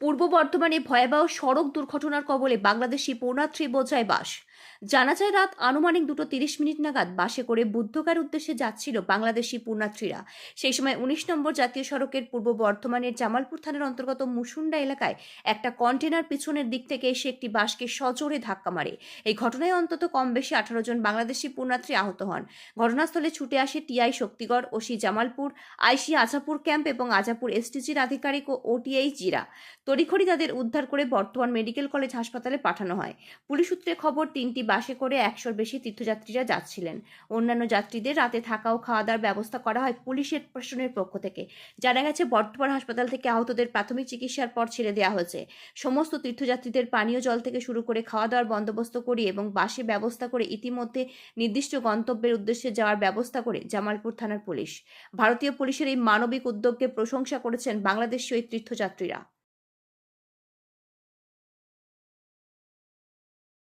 পূর্ব বর্ধমানে ভয়াবহ সড়ক দুর্ঘটনার কবলে বাংলাদেশি পৌনাত্রী বোঝাই বাস। জানা যায় রাত আনুমানিক 2:30 নাগাদ বাসে করে বুদ্ধগার উদ্দেশ্যে যাচ্ছিল বাংলাদেশি পুণ্যার্থীরা। সেই সময় 19 নম্বর জাতীয় সড়কের পূর্ব বর্ধমানের জামালপুর থানার অন্তর্গত মুসুন্ডা এলাকায় একটা কন্টেনার পিছনের দিক থেকে এসে একটি বাসকে সজোরে ধাক্কা মারে। এই ঘটনায় অন্তত কম বেশি 18 জন বাংলাদেশি পুণ্যার্থী আহত হন। ঘটনাস্থলে ছুটে আসে টিআই শক্তিগড়, ওসি জামালপুর, আইসি আজাপুর ক্যাম্প এবং আজাপুর এসটিজির আধিকারিক ও ওটিআই জিরা। তড়িঘড়ি তাদের উদ্ধার করে বর্তমান মেডিকেল কলেজ হাসপাতালে পাঠানো হয়। পুলিশ সূত্রে খবর, 3টি বাসে করে 100-র বেশি তীর্থযাত্রীরা যাচ্ছিলেন। অন্যান্য যাত্রীদের রাতে থাকা ও খাওয়া দাওয়ার ব্যবস্থা করা হয় পুলিশের প্রশাসনের পক্ষ থেকে। জানা গেছে বর্ধমান হাসপাতাল থেকে আহতদের প্রাথমিক চিকিৎসার পর ছেড়ে দেওয়া হয়েছে। সমস্ত তীর্থযাত্রীদের পানীয় জল থেকে শুরু করে খাওয়া দাওয়ার বন্দোবস্ত করিয়ে এবং বাসে ব্যবস্থা করে ইতিমধ্যে নির্দিষ্ট গন্তব্যের উদ্দেশ্যে যাওয়ার ব্যবস্থা করে জামালপুর থানার পুলিশ। ভারতীয় পুলিশের এই মানবিক উদ্যোগকে প্রশংসা করেছেন বাংলাদেশি ওই তীর্থযাত্রীরা।